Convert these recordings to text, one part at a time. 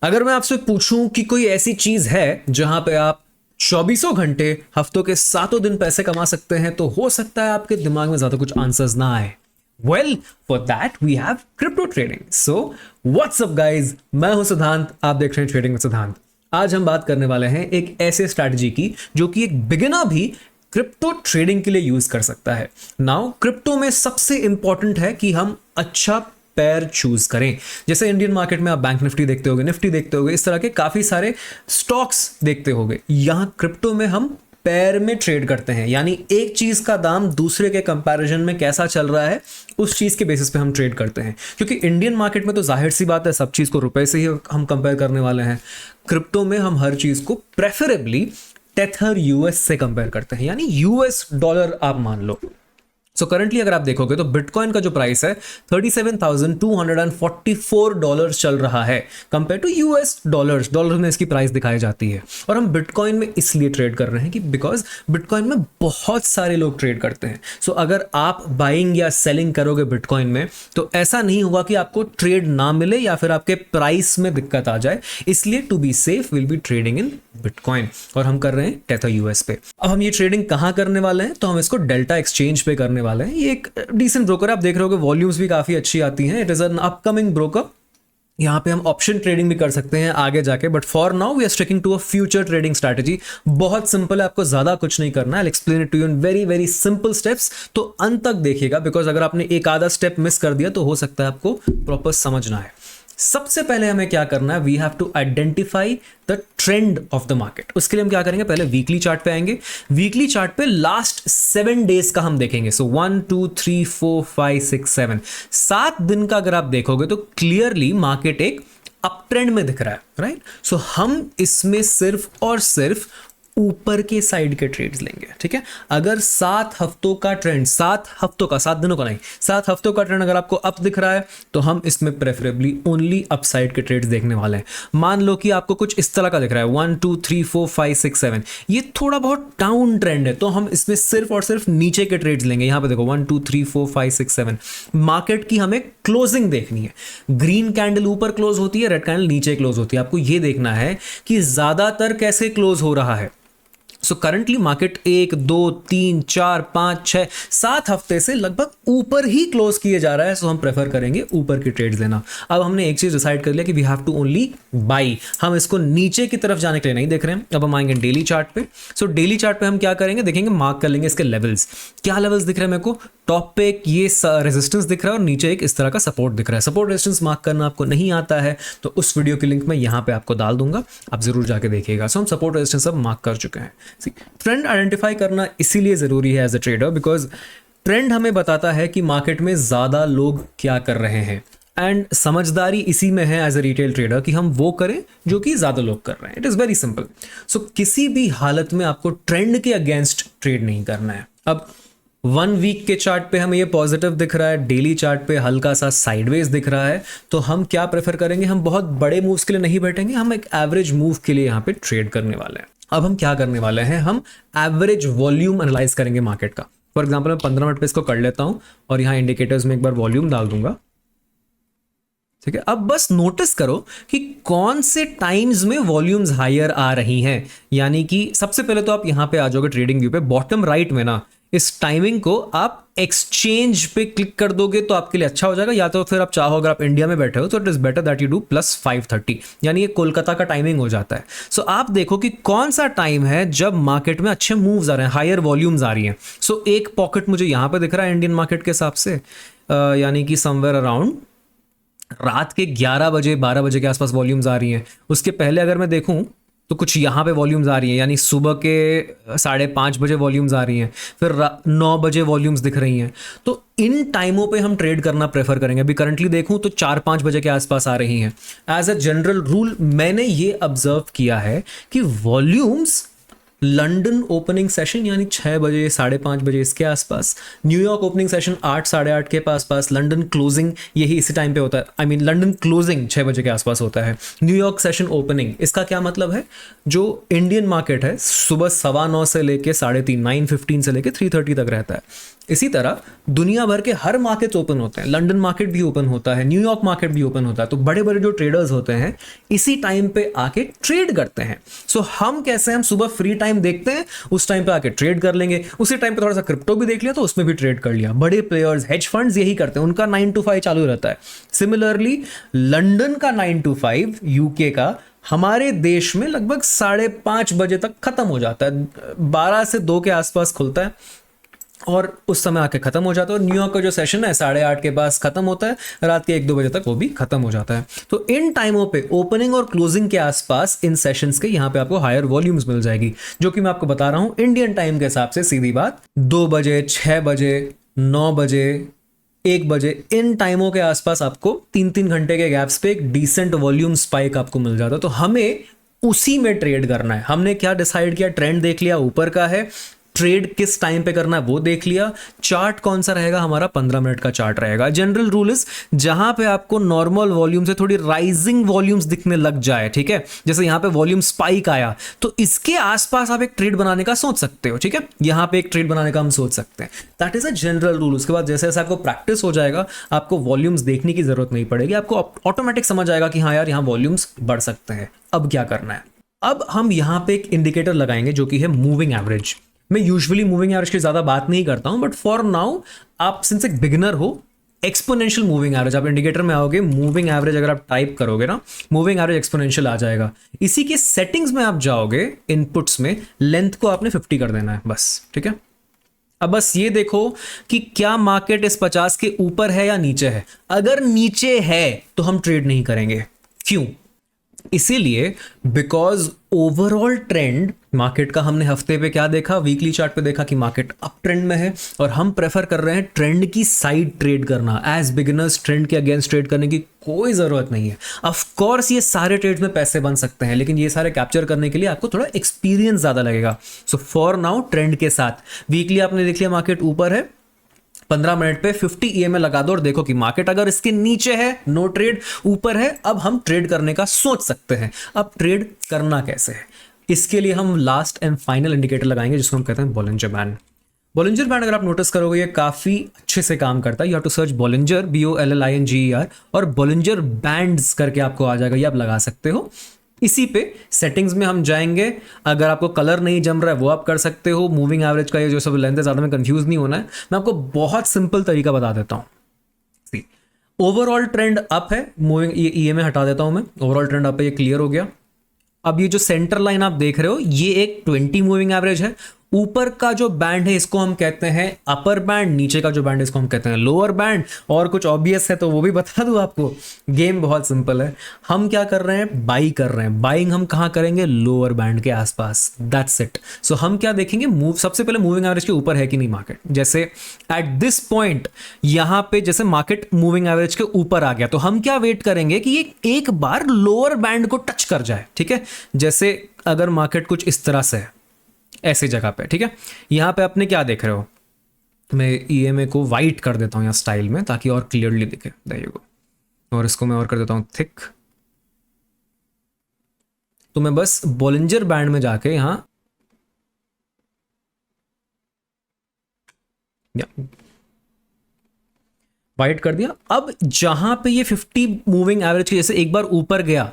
अगर मैं आपसे पूछूं कि कोई ऐसी चीज है जहां पे आप 24 घंटे हफ्तों के 7 दिन पैसे कमा सकते हैं, तो हो सकता है आपके दिमाग में ज्यादा कुछ आंसर्स ना आए। Well, for that we have crypto trading. So what's up guys, मैं हूं सिद्धांत, आप देख रहे हैं ट्रेडिंग विद सिद्धांत। आज हम बात करने वाले हैं एक ऐसे स्ट्रैटेजी की जो कि एक बिगिनर भी क्रिप्टो ट्रेडिंग के लिए यूज कर सकता है। नाउ क्रिप्टो में सबसे इंपॉर्टेंट है कि हम अच्छा पेयर चूज करें। जैसे इंडियन मार्केट में आप बैंक निफ्टी देखते होगे, निफ्टी देखते होगे, इस तरह के काफी सारे स्टॉक्स देखते होगे। यहां क्रिप्टो में हम पेयर में ट्रेड करते हैं, यानी एक चीज का दाम दूसरे के कंपैरिजन में कैसा चल रहा है उस चीज के बेसिस पे हम ट्रेड करते हैं। क्योंकि इंडियन मार्केट में तो जाहिर सी बात है, सब चीज को रुपए से ही हम कंपेयर करने वाले हैं। क्रिप्टो में हम हर चीज को प्रेफरेबली टेथर यूएस से कंपेयर करते हैं, यानी यूएस डॉलर आप मान लो। सो करंटली अगर आप देखोगे तो बिटकॉइन का जो प्राइस है $37,244 चल रहा है compare to US dollars. Dollar में इसकी प्राइस दिखाई जाती है। और हम बिटकॉइन में इसलिए ट्रेड कर रहे हैं कि बिकॉज बिटकॉइन में बहुत सारे लोग ट्रेड करते हैं। सो अगर आप बाइंग या सेलिंग करोगे बिटकॉइन में तो ऐसा नहीं होगा कि आपको ट्रेड ना मिले या फिर आपके प्राइस में दिक्कत आ जाए। इसलिए to be safe will be trading in bitcoin, और हम कर रहे हैं टेथर यूएस पे। अब हम ये ट्रेडिंग कहां करने वाले हैं, तो हम इसको डेल्टा एक्सचेंज पे करने वाले हैं। ये एक डिसेंट ब्रोकर है, आप देख रहे हो वॉल्यूम्स भी काफी अच्छी आती हैं। It is an upcoming broker. यहाँ पे हम ऑप्शन ट्रेडिंग भी कर सकते हैं आगे जाके, but for now we are sticking to a future trading strategy. बहुत सिंपल है, आपको ज्यादा कुछ नहीं करना है। I explain it to you in very very simple steps, तो अंत तक देखिएगा, बिकॉज अगर आपने एक आधा स्टेप मिस कर दिया तो हो सकता है आपको प्रॉपर समझ ना आए। सबसे पहले हमें क्या करना है, we have to identify the trend of the market. उसके लिए हम क्या करेंगे, पहले वीकली चार्ट पे आएंगे। वीकली चार्ट पे लास्ट 7 डेज का हम देखेंगे। सो 1 2 3 4 5 6 7 7 दिन का अगर आप देखोगे तो क्लियरली मार्केट एक अप ट्रेंड में दिख रहा है, राइट। सो हम इसमें सिर्फ और सिर्फ ऊपर के साइड के ट्रेड्स लेंगे, ठीक है। अगर 7 हफ्तों का ट्रेंड, 7 हफ्तों का, 7 दिनों का नहीं, 7 हफ्तों का ट्रेंड अगर आपको अप दिख रहा है तो हम इसमें प्रेफरेबली ओनली अप साइड के ट्रेड्स देखने वाले हैं। मान लो कि आपको कुछ इस तरह का दिख रहा है 1 2 3 4 5 6 7, ये थोड़ा बहुत डाउन ट्रेंड है, तो हम इसमें सिर्फ और सिर्फ नीचे के ट्रेड्स लेंगे। यहां पे देखो 1 2 3 4 5 6 7 मार्केट की हमें क्लोजिंग देखनी है। ग्रीन कैंडल ऊपर क्लोज होती है, रेड कैंडल नीचे क्लोज होती है। आपको ये देखना है कि ज्यादातर कैसे क्लोज हो रहा है। सो करंटली मार्केट 1 2 3 4 5 6 7 हफ्ते से लगभग ऊपर ही क्लोज किए जा रहा है। सो हम प्रेफर करेंगे ऊपर की ट्रेड्स लेना। अब हमने एक चीज डिसाइड कर लिया कि we have to only buy. हम इसको नीचे की तरफ जाने के लिए नहीं देख रहे हैं। अब हम आएंगे डेली चार्ट पे। सो डेली चार्ट पे हम क्या करेंगे, देखेंगे, मार्क कर लेंगे इसके लेवल्स। क्या लेवल्स दिख रहे हैं मेरे को, टॉप पे एक ये रेजिस्टेंस दिख रहा है और नीचे एक इस तरह का सपोर्ट दिख रहा है। सपोर्ट रेजिस्टेंस मार्क करना आपको नहीं आता है तो उस वीडियो की लिंक मैं यहाँ पे आपको डाल दूंगा, आप जरूर जाके देखिएगा। सो हम सपोर्ट रेजिस्टेंस सब मार्क कर चुके हैं। ट्रेंड आइडेंटिफाई करना इसीलिए जरूरी है as a trader, because trend हमें बताता है कि मार्केट में ज्यादा लोग क्या कर रहे हैं। एंड समझदारी इसी में है एज अ रिटेल ट्रेडर कि हम वो करें जो कि ज्यादा लोग कर रहे हैं। It is very simple. So किसी भी हालत में आपको ट्रेंड के अगेंस्ट ट्रेड नहीं करना है। अब 1 वीक के चार्ट पे हमें ये पॉजिटिव दिख रहा है, डेली चार्ट पे हल्का सा साइडवेज दिख रहा है, तो हम क्या प्रेफर करेंगे, हम बहुत बड़े मूव्स के लिए नहीं बैठेंगे, हम एक एवरेज मूव के लिए यहाँ पे ट्रेड करने वाले हैं। अब हम क्या करने वाले हैं, हम एवरेज वॉल्यूम एनालाइज करेंगे मार्केट का। फॉर एग्जाम्पल मैं 15 मिनट पे इसको कर लेता हूं और यहाँ इंडिकेटर्स में एक बार वॉल्यूम डाल दूंगा, ठीक है। अब बस नोटिस करो कि कौन से टाइम्स में वॉल्यूम्स हायर आ रही हैं। यानी कि सबसे पहले तो आप यहां पे आ जाओगे ट्रेडिंग व्यू पे, बॉटम राइट में ना इस टाइमिंग को आप एक्सचेंज पे क्लिक कर दोगे तो आपके लिए अच्छा हो जाएगा। या तो फिर आप चाहो, अगर आप इंडिया में बैठे हो तो it is better that you do +5:30, यानी ये कोलकाता का टाइमिंग हो जाता है। सो आप देखो कि कौन सा टाइम है जब मार्केट में अच्छे मूव्स आ रहे हैं, हायर वॉल्यूम्स आ रही हैं। सो एक पॉकेट मुझे यहां पे दिख रहा है इंडियन मार्केट के हिसाब से, यानी कि समवेयर अराउंड रात के 11 बजे 12 बजे के आसपास वॉल्यूम्स आ रही हैं। उसके पहले अगर मैं देखूं तो कुछ यहाँ पे वॉल्यूम्स आ रही हैं, यानी सुबह के 5:30 बजे वॉल्यूम्स आ रही हैं, फिर 9 बजे वॉल्यूम्स दिख रही हैं। तो इन टाइमों पे हम ट्रेड करना प्रेफर करेंगे। अभी करंटली देखूं तो 4-5 बजे के आसपास आ रही हैं। एज अ जनरल रूल मैंने ये ऑब्जर्व किया है कि वॉल्यूम्स लंदन ओपनिंग सेशन यानी 6 बजे 5:30 बजे इसके आसपास, न्यूयॉर्क ओपनिंग सेशन 8 साढ़े 8 के आसपास, लंदन क्लोजिंग यही इसी टाइम पे होता है। आई मीन लंदन क्लोजिंग 6 बजे के आसपास होता है, न्यूयॉर्क सेशन ओपनिंग। इसका क्या मतलब है, जो इंडियन मार्केट है सुबह 9:15 से लेके 3:30 9:15 से लेके 3:30 तक रहता है। इसी तरह दुनिया भर के हर मार्केट्स ओपन होते हैं, लंदन मार्केट भी ओपन होता है, न्यूयॉर्क मार्केट भी ओपन होता है, तो बड़े बड़े जो ट्रेडर्स होते हैं इसी टाइम पे आके ट्रेड करते हैं। सो हम कैसे, हम सुबह फ्री टाइम देखते हैं, उस टाइम पे आके ट्रेड कर लेंगे, उसी टाइम पे थोड़ा सा क्रिप्टो भी देख लिया तो उसमें भी ट्रेड कर लिया। बड़े प्लेयर्स, हेज फंड्स यही करते हैं, उनका 9 to 5 चालू रहता है। सिमिलरली लंदन का 9 to 5, यूके का हमारे देश में लगभग 5:30 बजे तक खत्म हो जाता है, 12 से 2 के आसपास खुलता है और उस समय आके खत्म हो जाता है। और न्यूयॉर्क का जो सेशन है 8:30 के पास खत्म होता है, रात के 1-2 बजे तक वो भी खत्म हो जाता है। तो इन टाइमों पे ओपनिंग और क्लोजिंग के आसपास इन सेशंस के यहाँ पे आपको हायर वॉल्यूम्स मिल जाएगी, जो कि मैं आपको बता रहा हूँ इंडियन टाइम के हिसाब से सीधी बात 2 बजे, 6 बजे, 9 बजे, 1 बजे, इन टाइमों के आसपास आपको 3-3 घंटे के गैप्स पे एक डिसेंट वॉल्यूम स्पाइक आपको मिल जाता है। तो हमें उसी में ट्रेड करना है। हमने क्या डिसाइड किया, ट्रेंड देख लिया ऊपर का है, ट्रेड किस टाइम पे करना है वो देख लिया, चार्ट कौन सा रहेगा हमारा, 15 मिनट का चार्ट रहेगा। जनरल रूल इज जहां पे आपको नॉर्मल वॉल्यूम से थोड़ी राइजिंग वॉल्यूम्स दिखने लग जाए, ठीक है, जैसे यहां पे वॉल्यूम स्पाइक आया तो इसके आसपास आप एक ट्रेड बनाने का सोच सकते हो, ठीक है, यहां पे एक ट्रेड बनाने का हम सोच सकते हैं। That is a general rule. उसके बाद जैसे जैसे आपको प्रैक्टिस हो जाएगा आपको वॉल्यूम्स देखने की जरूरत नहीं पड़ेगी, आपको ऑटोमेटिक समझ आएगा कि हाँ यार यहाँ वॉल्यूम्स बढ़ सकते हैं। अब क्या करना है, अब हम यहां पे एक इंडिकेटर लगाएंगे जो कि है मूविंग एवरेज। मैं यूजुअली मूविंग एवरेज की ज्यादा बात नहीं करता हूं, बट फॉर नाउ आप सिंस एक बिगिनर हो, एक्सपोनेंशियल मूविंग एवरेज, आप इंडिकेटर में आओगे, मूविंग एवरेज अगर आप टाइप करोगे ना, मूविंग एवरेज एक्सपोनेंशियल आ जाएगा। इसी के सेटिंग्स में आप जाओगे, इनपुट्स में लेंथ को आपने 50 कर देना है बस, ठीक है। अब बस ये देखो कि क्या मार्केट इस 50 के ऊपर है या नीचे है। अगर नीचे है तो हम ट्रेड नहीं करेंगे। क्यों? इसीलिए बिकॉज ओवरऑल ट्रेंड मार्केट का हमने हफ्ते पे क्या देखा, वीकली चार्ट पे देखा कि मार्केट अप ट्रेंड में है और हम प्रेफर कर रहे हैं ट्रेंड की साइड ट्रेड करना। एज बिगिनर्स ट्रेंड के अगेंस्ट ट्रेड करने की कोई जरूरत नहीं है। ऑफ कोर्स ये सारे ट्रेड्स में पैसे बन सकते हैं, लेकिन ये सारे कैप्चर करने के लिए आपको थोड़ा एक्सपीरियंस ज्यादा लगेगा। सो फॉर नाउ ट्रेंड के साथ वीकली आपने देख लिया मार्केट ऊपर है, 15 मिनट पे 50 EMA लगा दो और देखो कि मार्केट अगर इसके नीचे है नो ट्रेड, ऊपर है अब हम ट्रेड करने का सोच सकते हैं। अब ट्रेड करना कैसे है, इसके लिए हम लास्ट एंड फाइनल इंडिकेटर लगाएंगे जिसको हम कहते हैं बॉलिंजर बैंड। बॉलिंजर बैंड अगर आप नोटिस करोगे ये काफी अच्छे से काम करता है। You have to search Bollinger, BOLLINGER, और बॉलिंजर बैंड्स करके आपको आ जाएगा, ये आप लगा सकते हो। इसी पे सेटिंग्स में हम जाएंगे, अगर आपको कलर नहीं जम रहा है वो आप कर सकते हो। मूविंग एवरेज का ये जो सब लेंथ है ज्यादा में कंफ्यूज नहीं होना है, मैं आपको बहुत सिंपल तरीका बता देता हूं। ओवरऑल ट्रेंड अप है, मूविंग ये EMA हटा देता हूं मैं, ओवरऑल ट्रेंड अप है, ये क्लियर हो गया। अब ये जो सेंटर लाइन आप देख रहे हो ये एक 20 मूविंग एवरेज है। ऊपर का जो बैंड है इसको हम कहते हैं अपर बैंड, नीचे का जो बैंड है इसको हम कहते हैं लोअर बैंड। और कुछ ऑब्वियस है तो वो भी बता दूं आपको, गेम बहुत सिंपल है। हम क्या कर रहे हैं, बाई कर रहे हैं। बाइंग हम कहां करेंगे, लोअर बैंड के आसपास, दैट्स इट। सो हम क्या देखेंगे, मूव सबसे पहले मूविंग एवरेज के ऊपर है कि नहीं मार्केट। जैसे एट दिस पॉइंट यहां पे जैसे मार्केट मूविंग एवरेज के ऊपर आ गया तो हम क्या वेट करेंगे कि ये एक बार लोअर बैंड को टच कर जाए, ठीक है। जैसे अगर मार्केट कुछ इस तरह से है, ऐसी जगह पे, ठीक है, यहां पे आपने क्या देख रहे हो, मैं EMA को वाइट कर देता हूं यहाँ स्टाइल में ताकि और क्लियरली दिखे, देयर यू गो। और इसको मैं और कर देता हूं थिक। तो मैं बस बॉलिंजर बैंड में जाके यहां वाइट कर दिया। अब जहां पे ये 50 मूविंग एवरेज के जैसे एक बार ऊपर गया,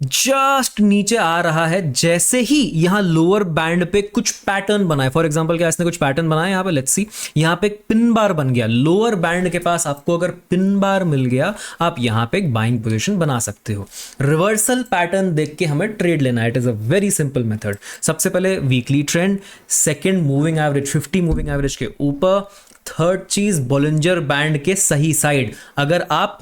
जस्ट नीचे आ रहा है, जैसे ही यहां लोअर बैंड पे कुछ पैटर्न बनाए, फॉर एग्जांपल क्या इसने कुछ पैटर्न बनाया यहां पे, लेट्स सी, यहां पे एक पिन बार बन गया लोअर बैंड के पास। आपको अगर पिन बार मिल गया आप यहां पे एक बाइंग पोजीशन बना सकते हो। रिवर्सल पैटर्न देख के हमें ट्रेड लेना है, it is a very simple method. सबसे पहले weekly trend, second moving average 50 moving average के ऊपर, थर्ड चीज बॉलिंजर बैंड के सही साइड। अगर आप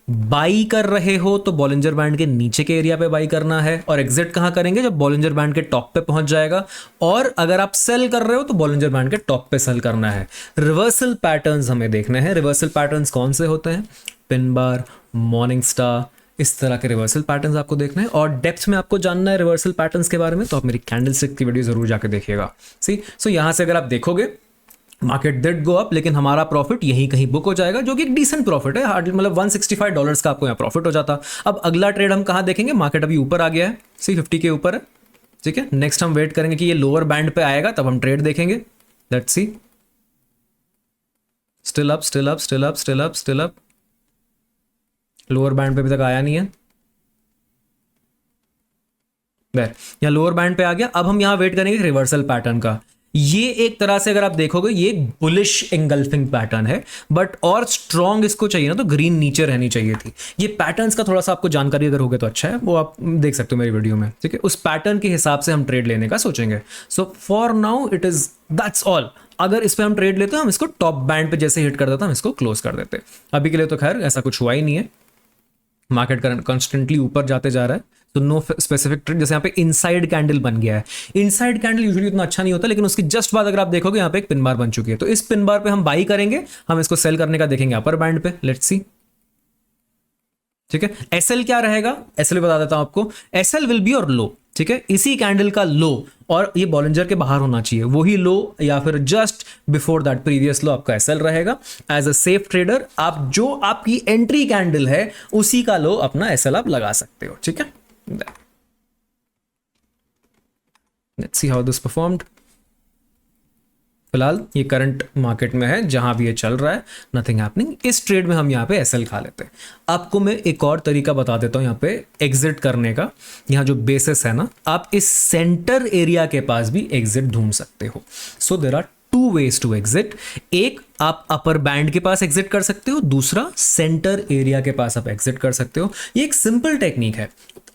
बाई कर रहे हो तो बॉलिंजर बैंड के नीचे के एरिया पे बाई करना है, और एग्जिट कहां करेंगे, जब बॉलिंजर बैंड के टॉप पे पहुंच जाएगा। और अगर आप सेल कर रहे हो तो बॉलिंजर बैंड के टॉप पे सेल करना है। रिवर्सल पैटर्न्स हमें देखने हैं। रिवर्सल पैटर्न्स कौन से होते हैं, पिन बार, मॉर्निंग स्टार, इस तरह के रिवर्सल पैटर्न्स आपको देखना है। और डेप्थ में आपको जानना है रिवर्सल पैटर्न्स के बारे में तो आप मेरी कैंडलस्टिक की वीडियो जरूर जाके देखिएगा। सो यहां से अगर आप देखोगे मार्केट डिड गो अप, लेकिन हमारा प्रॉफिट यहीं कहीं बुक हो जाएगा, जो कि एक डिसेंट प्रॉफिट है, हार्डली मतलब $165 का आपको यहाँ प्रॉफिट हो जाता। अब अगला ट्रेड हम कहाँ देखेंगे, मार्केट अभी ऊपर आ गया है, सी 50 के ऊपर है, ठीक है। नेक्स्ट हम वेट करेंगे कि ये लोअर बैंड पे आएगा तब हम ट्रेड देखेंगे, let's see. Still up, still up, still up, still up, still up, lower band पे अभी तक आया नहीं है। यहाँ लोअर बैंड पे आ गया। अब हम यहाँ वेट करेंगे रिवर्सल पैटर्न का। ये एक तरह से अगर आप देखोगे ये बुलिश एंगल्फिंग पैटर्न है, बट और स्ट्रॉन्ग इसको चाहिए ना तो ग्रीन नीचे रहनी चाहिए थी। ये पैटर्न्स का थोड़ा सा आपको जानकारी अगर होगे तो अच्छा है, वो आप देख सकते हो मेरी वीडियो में, ठीक है। उस पैटर्न के हिसाब से हम ट्रेड लेने का सोचेंगे। So for now it is that's all. अगर इस पे हम ट्रेड लेते हैं, हम इसको टॉप बैंड पे जैसे हिट कर देते हैं, हम इसको क्लोज कर देते हैं। अभी के लिए तो खैर ऐसा कुछ हुआ ही नहीं है, मार्केट करंट कॉन्स्टेंटली ऊपर जाते जा रहा है, तो नो स्पेसिफिक ट्रेड। जैसे यहाँ पे इनसाइड कैंडल बन गया है, इनसाइड कैंडल यूजुअली उतना अच्छा नहीं होता, लेकिन उसकी जस्ट बाद अगर आप देखोगे यहाँ पे एक पिन बार बन चुकी है, तो इस पिन बार पे हम बाई करेंगे, हम इसको सेल करने का देखेंगे अपर बैंड पे। लेट्स सी, ठीक है। एसएल क्या रहेगा, एसएल बता देता हूं आपको। SL will be your low, ठीक है। इसी कैंडल का लो, और ये बॉलिंजर के बाहर होना चाहिए, वही लो या फिर जस्ट बिफोर दैट प्रीवियस लो आपका एसएल रहेगा। एज अ सेफ ट्रेडर आप जो आपकी एंट्री कैंडल है उसी का लो अपना एसएल आप लगा सकते हो, ठीक है। Let's see how this performed. फिलहाल ये करंट मार्केट में है, जहां भी ये चल रहा है, नथिंग हैपनिंग। इस ट्रेड में हम यहाँ पे एसएल खा लेते हैं। आपको मैं एक और तरीका बता देता हूं यहाँ पे एग्जिट करने का। यहाँ जो बेसिस है ना, आप इस सेंटर एरिया के पास भी एग्जिट ढूंढ सकते हो। So there are two ways to exit. एक, आप अपर बैंड के पास एग्जिट कर सकते हो, दूसरा सेंटर एरिया के पास आप एग्जिट कर सकते हो। ये एक सिंपल टेक्निक है,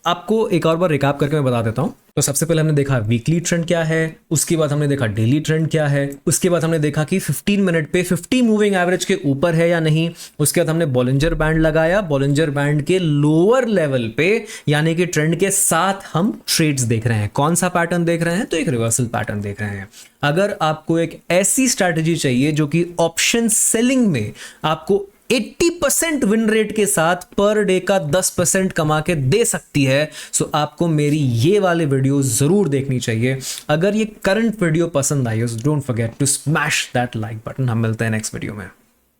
आपको एक और बार रिकैप करके मैं बता देता हूं। तो सबसे पहले हमने देखा वीकली ट्रेंड क्या है, उसके बाद हमने देखा डेली ट्रेंड क्या है, उसके बाद हमने देखा कि 15 मिनट पे 50 मूविंग एवरेज के ऊपर है या नहीं। उसके बाद हमने बॉलिंजर बैंड लगाया, बॉलिंजर बैंड के लोअर लेवल पे यानी कि ट्रेंड के साथ हम ट्रेड्स देख रहे हैं। कौन सा पैटर्न देख रहे हैं, तो एक रिवर्सल पैटर्न देख रहे हैं। अगर आपको एक ऐसी स्ट्रैटेजी चाहिए जो कि ऑप्शन सेलिंग में आपको 80% विन रेट के साथ पर डे का 10% कमा के दे सकती है, सो आपको मेरी ये वाले वीडियो जरूर देखनी चाहिए। अगर ये करंट वीडियो पसंद आई हो, don't forget to smash that like button. हम मिलते हैं नेक्स्ट वीडियो में।